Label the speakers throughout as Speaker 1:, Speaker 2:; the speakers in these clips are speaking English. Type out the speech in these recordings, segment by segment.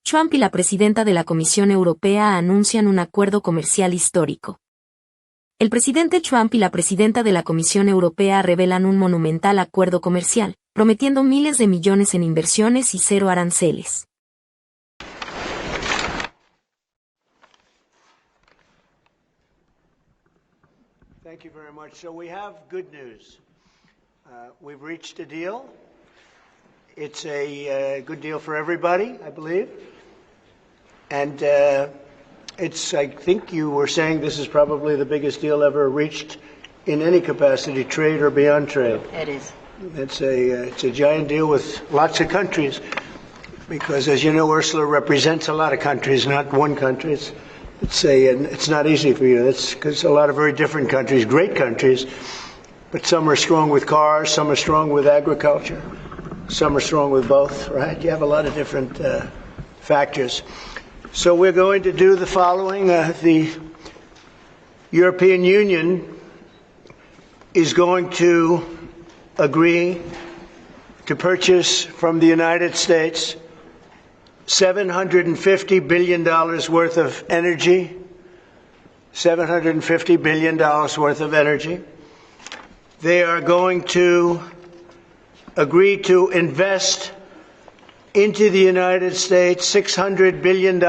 Speaker 1: Trump y la presidenta de la Comisión Europea anuncian un acuerdo comercial histórico. El presidente Trump y la presidenta de la Comisión Europea revelan un monumental acuerdo comercial, prometiendo miles de millones en inversiones y cero aranceles.
Speaker 2: Thank you very much. So we have good news. We've reached a deal. It's a good deal for everybody, I believe. And I think you were saying this is probably the biggest deal ever reached in any capacity, trade or beyond trade.
Speaker 3: It is.
Speaker 2: It's a giant deal with lots of countries, because as you know, Ursula represents a lot of countries, not one country. It's not easy for you. It's because a lot of very different countries, great countries, but some are strong with cars, some are strong with agriculture, some are strong with both, right? You have a lot of different factors. So we're going to do the following. The European Union is going to agree to purchase from the United States $750 billion worth of energy. $750 billion worth of energy. They are going to agree to invest into the United States $600 billion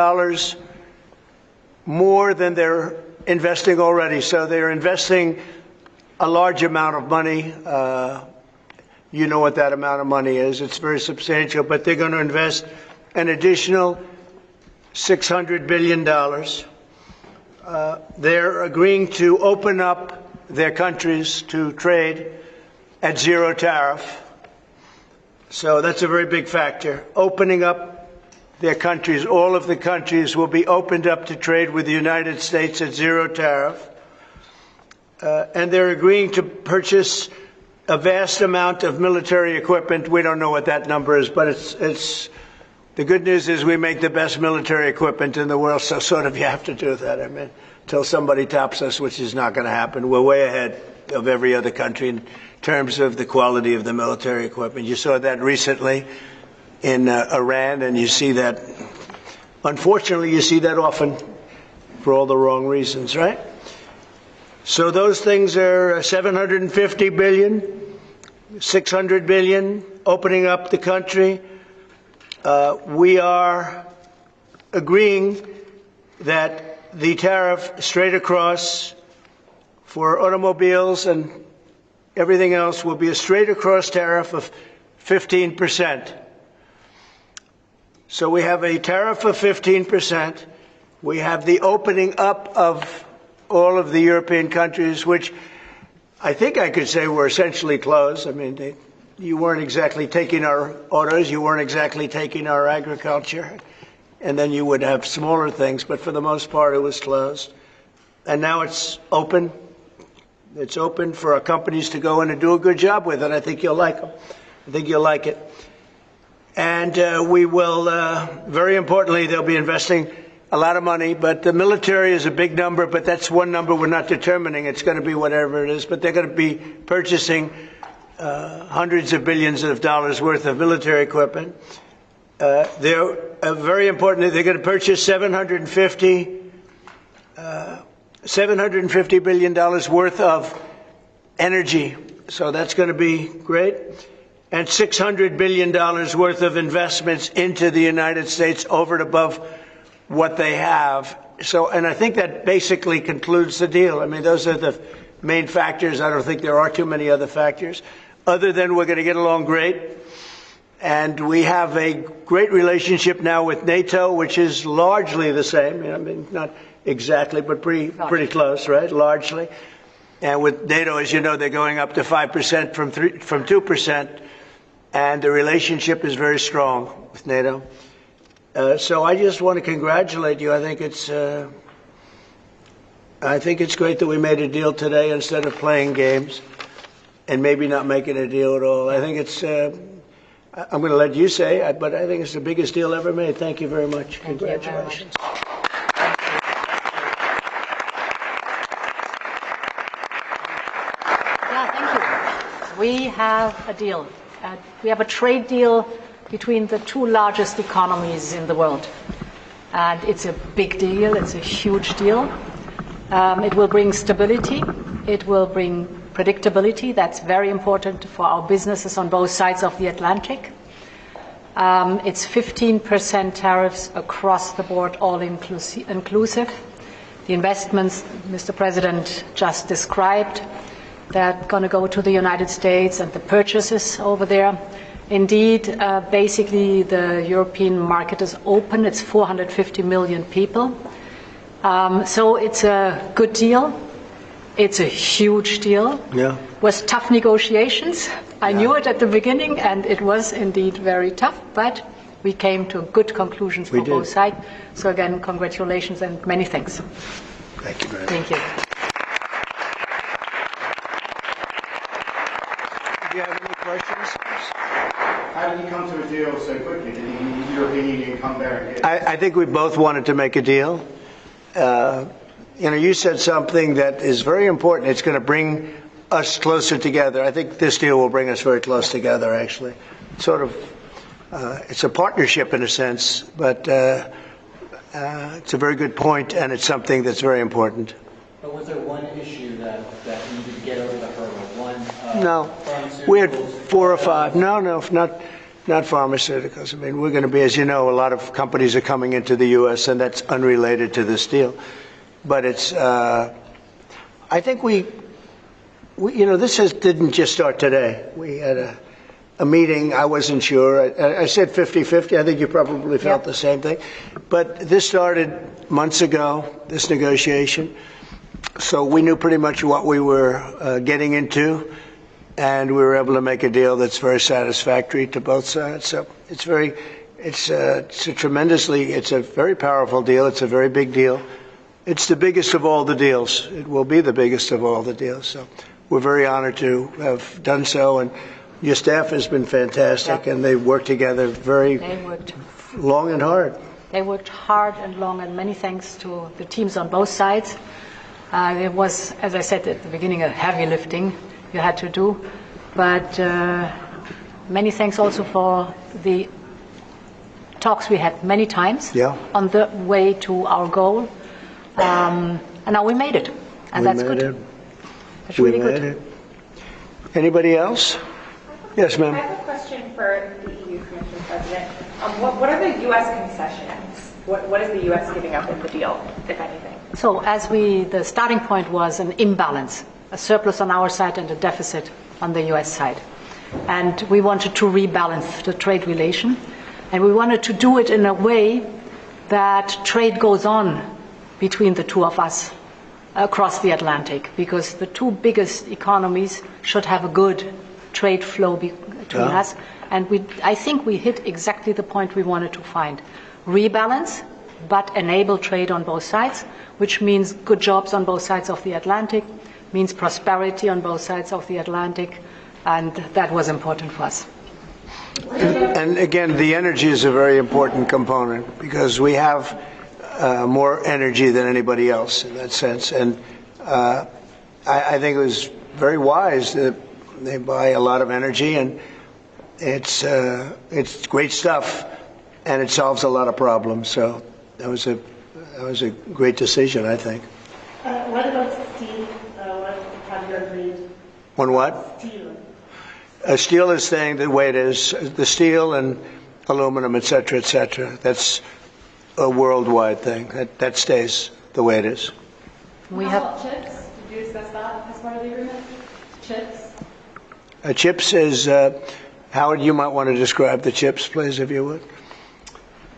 Speaker 2: more than they're investing already. So they're investing a large amount of money. You know what that amount of money is. It's very substantial, but they're going to invest an additional $600 billion. They're agreeing to open up their countries to trade at zero tariff. So that's a very big factor. Opening up their countries, all of the countries will be opened up to trade with the United States at zero tariff. And they're agreeing to purchase a vast amount of military equipment. We don't know what that number is, but it's the good news is we make the best military equipment in the world, so sort of you have to do that. I mean, until somebody tops us, which is not going to happen. We're way ahead of every other country in terms of the quality of the military equipment. You saw that recently in Iran, and you see that, unfortunately, you see that often for all the wrong reasons, right? So those things are $750 billion, $600 billion, opening up the country. We are agreeing that the tariff straight across for automobiles and everything else will be a straight across tariff of 15%. So we have a tariff of 15%. We have the opening up of all of the European countries, which I think I could say were essentially closed. I mean, you weren't exactly taking our autos, you weren't exactly taking our agriculture, and then you would have smaller things, but for the most part it was closed. And now it's open. It's open for our companies to go in and do a good job with it. I think you'll like them. I think you'll like it. And we will, very importantly, they'll be investing a lot of money, but the military is a big number, but that's one number we're not determining. It's going to be whatever it is, but they're going to be purchasing hundreds of billions of dollars worth of military equipment. They're very important. They're going to purchase $750 billion worth of energy. So that's going to be great. And $600 billion worth of investments into the United States over and above what they have. So, and I think that basically concludes the deal. I mean, those are the main factors. I don't think there are too many other factors, other than we're going to get along great. And we have a great relationship now with NATO, which is largely the same. I mean, not exactly, but pretty close, right? Largely. And with NATO, as you know, they're going up to 5% from 2%. And the relationship is very strong with NATO. So I just want to congratulate you. I think it's great that we made a deal today instead of playing games and maybe not making a deal at all. I think it's, I'm going to let you say it, but I think it's the biggest deal ever made. Thank you very much. Congratulations.
Speaker 3: Yeah, thank you. We have a deal. We have a trade deal between the two largest economies in the world. And it's a big deal, it's a huge deal. It will bring stability, it will bring predictability. That's very important for our businesses on both sides of the Atlantic. It's 15% tariffs across the board, all inclusive. The investments Mr. President just described, they're going to go to the United States and the purchases over there. Indeed, basically the European market is open. It's 450 million people. So it's a good deal. It's a huge deal.
Speaker 2: Yeah.
Speaker 3: It was tough negotiations. I knew it at the beginning, and it was indeed very tough, but we came to good conclusions for both sides. So again, congratulations and many thanks.
Speaker 2: Thank you very much.
Speaker 3: Thank you.
Speaker 2: Do you have any questions?
Speaker 4: How did you come to a deal so quickly? Did the European Union come there and get
Speaker 2: I think we both wanted to make a deal. You said something that is very important. It's going to bring us closer together. I think this deal will bring us very close together, actually. It's a partnership in a sense, but it's a very good point, and it's something that's very important.
Speaker 5: But was there one issue that you needed to get over the hurdle?
Speaker 2: No, we had 4 or 5. No, not pharmaceuticals. I mean, we're going to be, as you know, a lot of companies are coming into the U.S., and that's unrelated to this deal. But it's, I think this didn't just start today. We had a meeting. I wasn't sure. I said 50-50. I think you probably felt the same thing. But this started months ago, this negotiation. So we knew pretty much what we were getting into, and we were able to make a deal that's very satisfactory to both sides. So it's a very powerful deal. It's a very big deal. It's the biggest of all the deals. It will be the biggest of all the deals. So we're very honored to have done so, and your staff has been fantastic, and they've worked together long and hard.
Speaker 3: They worked hard and long, and many thanks to the teams on both sides. It was, as I said at the beginning, a heavy lifting you had to do, but many thanks also for the talks we had many times on the way to our goal, and now we made it, and that's good. That's really good.
Speaker 2: Anybody else? Yes, ma'am.
Speaker 6: I have a question for the EU Commission President. What are the U.S. concessions? What is the U.S. giving up in the deal, if anything?
Speaker 3: So the starting point was an imbalance, a surplus on our side and a deficit on the U.S. side. And we wanted to rebalance the trade relation. And we wanted to do it in a way that trade goes on between the two of us across the Atlantic, because the two biggest economies should have a good trade flow between us. And I think we hit exactly the point we wanted to find. Rebalance, but enable trade on both sides, which means good jobs on both sides of the Atlantic, means prosperity on both sides of the Atlantic, and that was important for us.
Speaker 2: And again, the energy is a very important component, because we have more energy than anybody else in that sense. And I think it was very wise that they buy a lot of energy, and it's great stuff, and it solves a lot of problems. So that was a great decision, I think.
Speaker 7: What about steel? Have you agreed?
Speaker 2: On what?
Speaker 7: Steel.
Speaker 2: Steel is staying the way it is. The steel and aluminum, et cetera, et cetera. That's a worldwide thing. That stays the way it is.
Speaker 6: How about chips? Did you discuss that as part of the agreement? Chips?
Speaker 2: Chips is, Howard, you might want to describe the chips, please, if you would.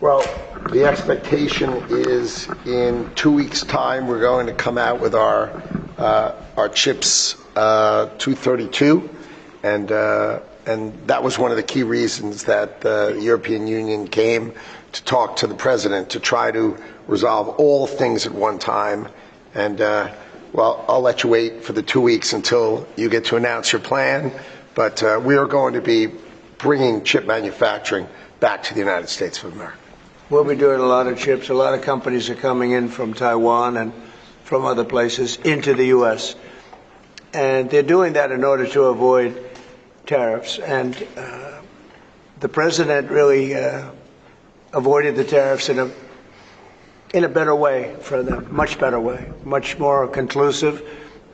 Speaker 8: Well, the expectation is in 2 weeks' time we're going to come out with our chips 232, and that was one of the key reasons that the European Union came to talk to the president, to try to resolve all things at one time. And well, I'll let you wait for the 2 weeks until you get to announce your plan, but we are going to be bringing chip manufacturing back to the United States of America.
Speaker 2: We'll be doing a lot of chips. A lot of companies are coming in from Taiwan and from other places into the U.S. And they're doing that in order to avoid tariffs. And the president really avoided the tariffs in a better way for them, much better way, much more conclusive.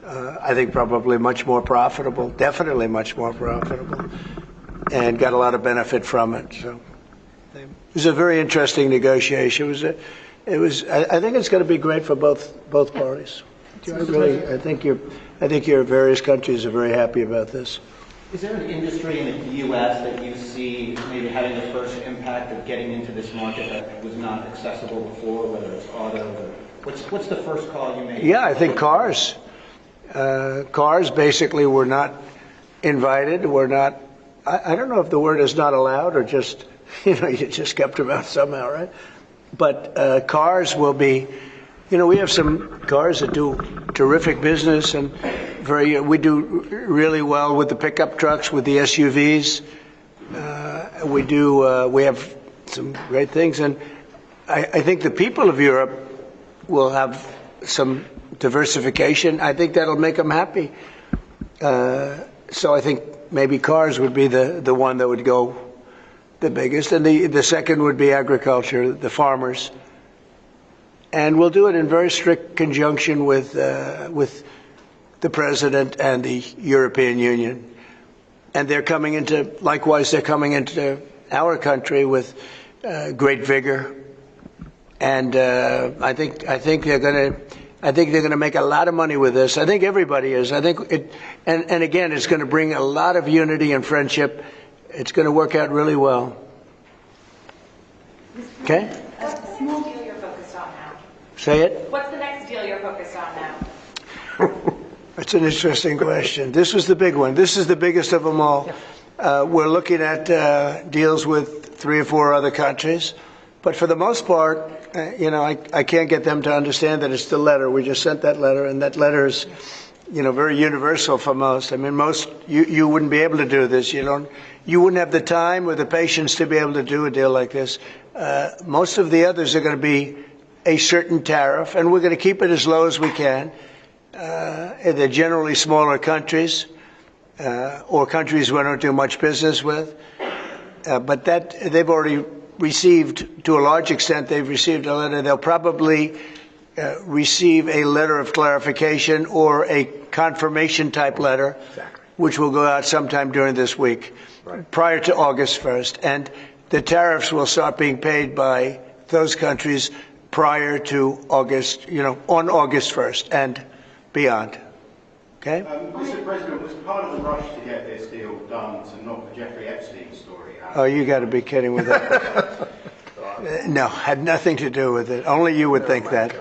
Speaker 2: I think probably much more profitable, definitely much more profitable, and got a lot of benefit from it. So it was a very interesting negotiation. I think it's going to be great for both parties. I think your various countries are very happy about this.
Speaker 5: Is there an industry in the U.S. that you see maybe having the first impact of getting into this market that was not accessible before, whether it's auto or what's the first call you made?
Speaker 2: Yeah, I think cars. Cars basically were not invited. Were not. I don't know if the word is not allowed or just you just kept them out somehow, right? But cars will be. We have some cars that do terrific business and we do really well with the pickup trucks, with the SUVs. We have some great things, and I think the people of Europe will have some diversification. I think that'll make them happy. So I think maybe cars would be the one that would go the biggest, and the second would be agriculture, the farmers. And we'll do it in very strict conjunction with the president and the European Union. And they're coming into our country with great vigor. And I think they're going to make a lot of money with this. I think everybody is. I think and again, it's going to bring a lot of unity and friendship. It's going to work out really well. Okay?
Speaker 6: What's the next deal you're focused on now?
Speaker 2: Say it.
Speaker 6: What's the next deal you're focused on now?
Speaker 2: That's an interesting question. This was the big one. This is the biggest of them all. We're looking at deals with 3 or 4 other countries. But for the most part, I can't get them to understand that it's the letter. We just sent that letter, and that letter is, very universal for most. I mean, you wouldn't be able to do this. You wouldn't have the time or the patience to be able to do a deal like this. Most of the others are going to be a certain tariff, and we're going to keep it as low as we can. They're generally smaller countries or countries we don't do much business with. But that they've already received, to a large extent, they've received a letter. They'll probably receive a letter of clarification or a confirmation type letter, which will go out sometime during this week, prior to August 1st. And the tariffs will start being paid by those countries prior to August, on August 1st and beyond. Okay?
Speaker 4: Mr. President, was part of the rush to get this deal done to knock the Jeffrey Epstein story out?
Speaker 2: Oh, you got to be kidding with that. No, had nothing to do with it. Only you would think that.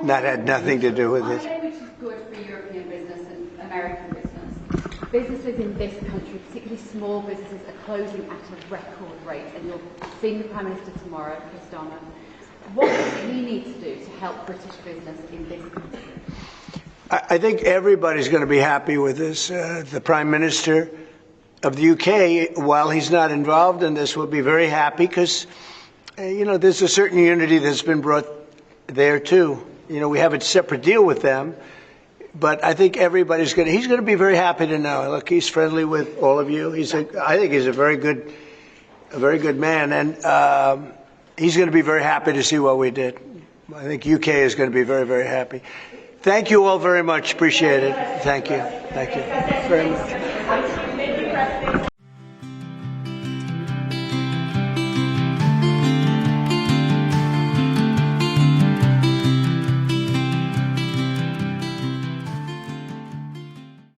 Speaker 2: That had nothing to do with it.
Speaker 9: Which is good for European business and American business. Businesses in this country, particularly small businesses, are closing at a record rate. And you'll see the Prime Minister tomorrow, Kristana. What does he need to do to help British business in this country?
Speaker 2: I think everybody's going to be happy with this. The Prime Minister of the UK, while he's not involved in this, will be very happy because, there's a certain unity that's been brought there too. We have a separate deal with them, but I think he's going to be very happy to know. Look, he's friendly with all of you. I think he's a very good man, and he's going to be very happy to see what we did. I think UK is going to be very, very happy. Thank you all very much. Appreciate it. Thank you. Thank you very much.